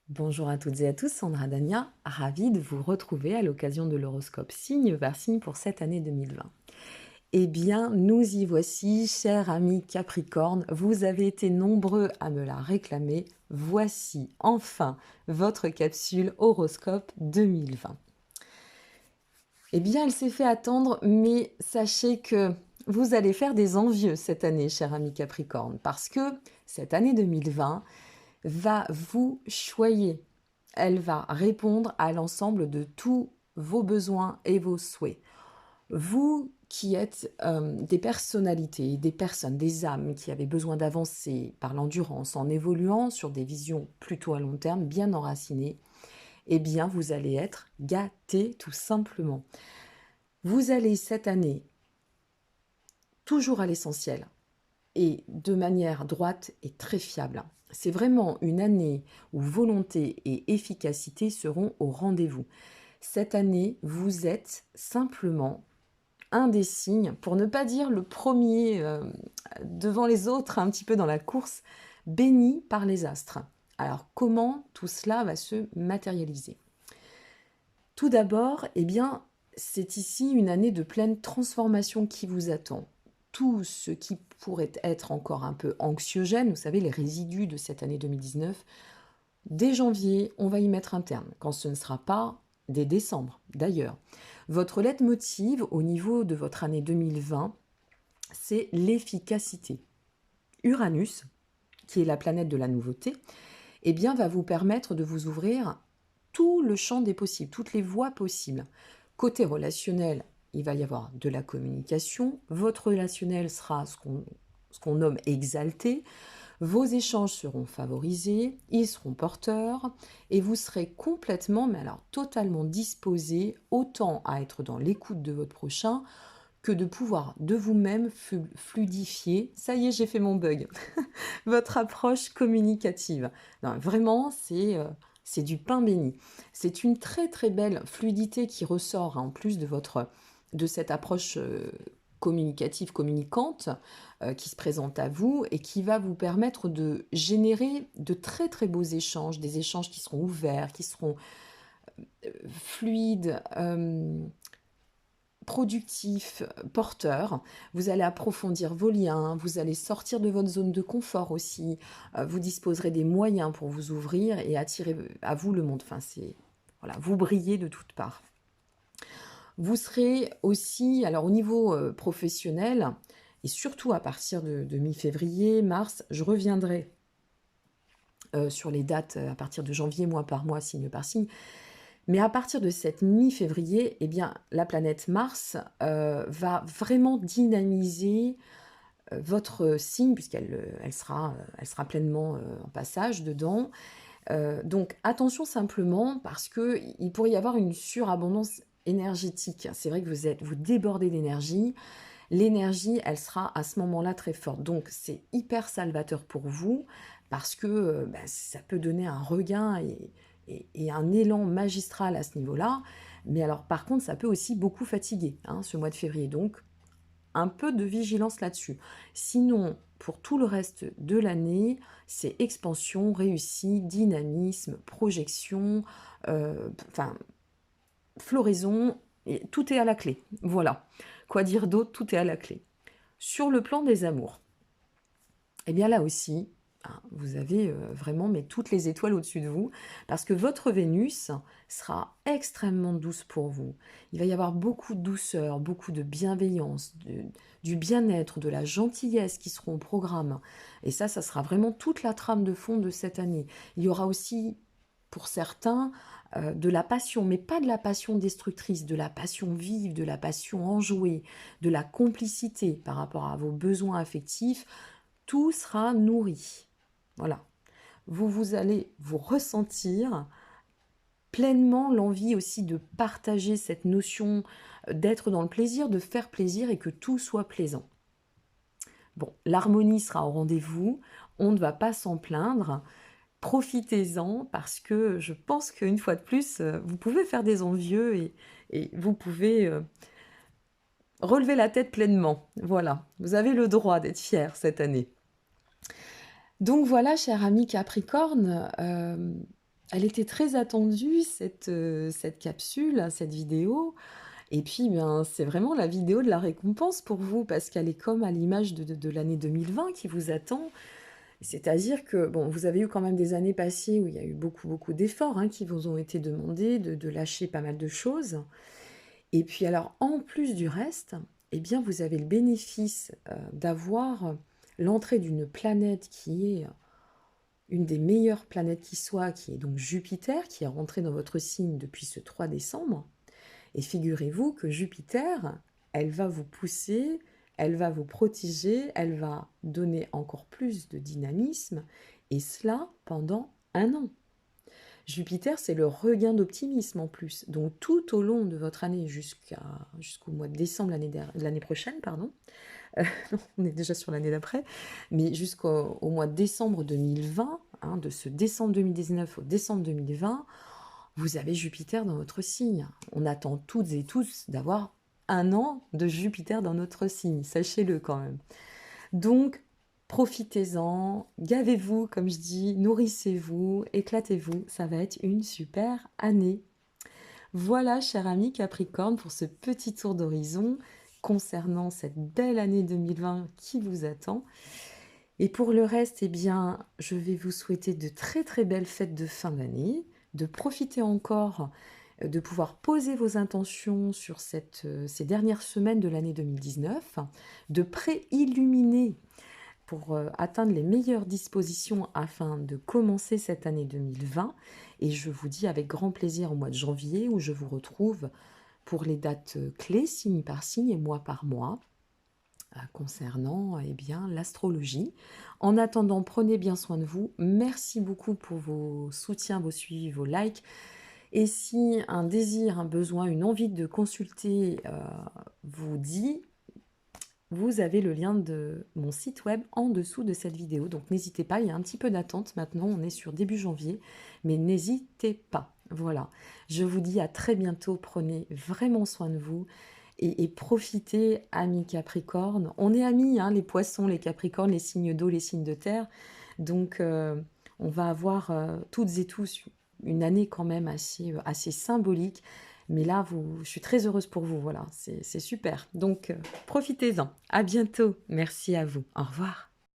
Bonjour à toutes et à tous, Sandra Dania, ravie de vous retrouver à l'occasion de l'horoscope signe par signe pour cette année 2020. Eh bien, nous y voici, chers amis Capricorne, vous avez été nombreux à me la réclamer. Voici enfin votre capsule horoscope 2020. Eh bien, elle s'est fait attendre, mais sachez que vous allez faire des envieux cette année, chers amis Capricorne, parce que cette année 2020 va vous choyer. Elle va répondre à l'ensemble de tous vos besoins et vos souhaits. Vous qui êtes des personnalités, des personnes, des âmes qui avaient besoin d'avancer par l'endurance en évoluant sur des visions plutôt à long terme, bien enracinées, eh bien vous allez être gâtés tout simplement. Vous allez cette année toujours à l'essentiel et de manière droite et très fiable. C'est vraiment une année où volonté et efficacité seront au rendez-vous. Cette année, vous êtes simplement un des signes, pour ne pas dire le premier devant les autres, un petit peu dans la course, béni par les astres. Alors comment tout cela va se matérialiser? Tout d'abord, eh bien, c'est ici une année de pleine transformation qui vous attend. Tout ce qui pourrait être encore un peu anxiogène, vous savez, les résidus de cette année 2019, dès janvier, on va y mettre un terme, quand ce ne sera pas dès décembre. D'ailleurs, votre leitmotiv au niveau de votre année 2020, c'est l'efficacité. Uranus, qui est la planète de la nouveauté, eh bien, va vous permettre de vous ouvrir tout le champ des possibles, toutes les voies possibles. Côté relationnel, il va y avoir de la communication. Votre relationnel sera ce qu'on nomme exalté. Vos échanges seront favorisés, ils seront porteurs, et vous serez complètement, mais alors totalement disposé, autant à être dans l'écoute de votre prochain, que de pouvoir de vous-même fluidifier, ça y est, j'ai fait mon bug, votre approche communicative. Non, vraiment, c'est du pain béni. C'est une très très belle fluidité qui ressort en plus de cette approche communicative, communicante, qui se présente à vous et qui va vous permettre de générer de très très beaux échanges, des échanges qui seront ouverts, qui seront fluides, productif, porteur. Vous allez approfondir vos liens, vous allez sortir de votre zone de confort aussi. Vous disposerez des moyens pour vous ouvrir et attirer à vous le monde. Enfin, voilà, vous brillez de toutes parts. Vous serez aussi, alors au niveau professionnel, et surtout à partir de mi-février, mars, je reviendrai sur les dates à partir de janvier, mois par mois, signe par signe. Mais à partir de cette mi-février, eh bien, la planète Mars va vraiment dynamiser votre signe, puisqu'elle sera pleinement en passage dedans. Donc attention simplement, parce qu'il pourrait y avoir une surabondance énergétique. C'est vrai que vous débordez d'énergie. L'énergie, elle sera à ce moment-là très forte. Donc c'est hyper salvateur pour vous, parce que ça peut donner un regain et un élan magistral à ce niveau-là. Mais alors, par contre, ça peut aussi beaucoup fatiguer, hein, ce mois de février. Donc, un peu de vigilance là-dessus. Sinon, pour tout le reste de l'année, c'est expansion, réussite, dynamisme, projection, floraison, et tout est à la clé. Voilà. Quoi dire d'autre? Tout est à la clé. Sur le plan des amours, eh bien là aussi, vous avez vraiment mais toutes les étoiles au-dessus de vous, parce que votre Vénus sera extrêmement douce pour vous. Il va y avoir beaucoup de douceur, beaucoup de bienveillance, du bien-être, de la gentillesse qui seront au programme. Et ça sera vraiment toute la trame de fond de cette année. Il y aura aussi, pour certains, de la passion, mais pas de la passion destructrice, de la passion vive, de la passion enjouée, de la complicité par rapport à vos besoins affectifs. Tout sera nourri. Voilà. Vous allez vous ressentir pleinement l'envie aussi de partager cette notion d'être dans le plaisir, de faire plaisir et que tout soit plaisant. Bon, l'harmonie sera au rendez-vous, on ne va pas s'en plaindre. Profitez-en parce que je pense qu'une fois de plus, vous pouvez faire des envieux et vous pouvez relever la tête pleinement. Voilà, vous avez le droit d'être fier cette année. Donc voilà, cher ami Capricorne, Elle était très attendue cette capsule, cette vidéo et puis, ben, c'est vraiment la vidéo de la récompense pour vous parce qu'elle est comme à l'image de l'année 2020 qui vous attend. C'est-à-dire que, bon, vous avez eu quand même des années passées où il y a eu beaucoup, beaucoup d'efforts, hein, qui vous ont été demandés, de lâcher pas mal de choses et puis alors, en plus du reste, eh bien, vous avez le bénéfice, d'avoir l'entrée d'une planète qui est une des meilleures planètes qui soit, qui est donc Jupiter, qui est rentrée dans votre signe depuis ce 3 décembre. Et figurez-vous que Jupiter, elle va vous pousser, elle va vous protéger, elle va donner encore plus de dynamisme, et cela pendant un an. Jupiter, c'est le regain d'optimisme en plus. Donc tout au long de votre année jusqu'au mois de décembre l'année prochaine, pardon, on est déjà sur l'année d'après, mais jusqu'au mois de décembre 2020, hein, de ce décembre 2019 au décembre 2020, vous avez Jupiter dans votre signe. On attend toutes et tous d'avoir un an de Jupiter dans notre signe, sachez-le quand même. Donc, profitez-en, gavez-vous, comme je dis, nourrissez-vous, éclatez-vous, ça va être une super année. Voilà, cher ami Capricorne, pour ce petit tour d'horizon concernant cette belle année 2020 qui vous attend. Et pour le reste, eh bien, je vais vous souhaiter de très très belles fêtes de fin d'année, de profiter encore de pouvoir poser vos intentions sur ces dernières semaines de l'année 2019, de pré-illuminer pour atteindre les meilleures dispositions afin de commencer cette année 2020. Et je vous dis avec grand plaisir au mois de janvier où je vous retrouve pour les dates clés, signe par signe et mois par mois, concernant eh bien, l'astrologie. En attendant, prenez bien soin de vous. Merci beaucoup pour vos soutiens, vos suivis, vos likes. Et si un désir, un besoin, une envie de consulter vous dit, vous avez le lien de mon site web en dessous de cette vidéo. Donc n'hésitez pas, il y a un petit peu d'attente maintenant, on est sur début janvier, mais n'hésitez pas. Voilà, je vous dis à très bientôt, prenez vraiment soin de vous et profitez, amis Capricorne. On est amis, hein, les poissons, les Capricornes, les signes d'eau, les signes de terre. Donc on va avoir toutes et tous une année quand même assez symbolique. Mais là, je suis très heureuse pour vous, voilà, c'est super. Donc, profitez-en. À bientôt. Merci à vous. Au revoir.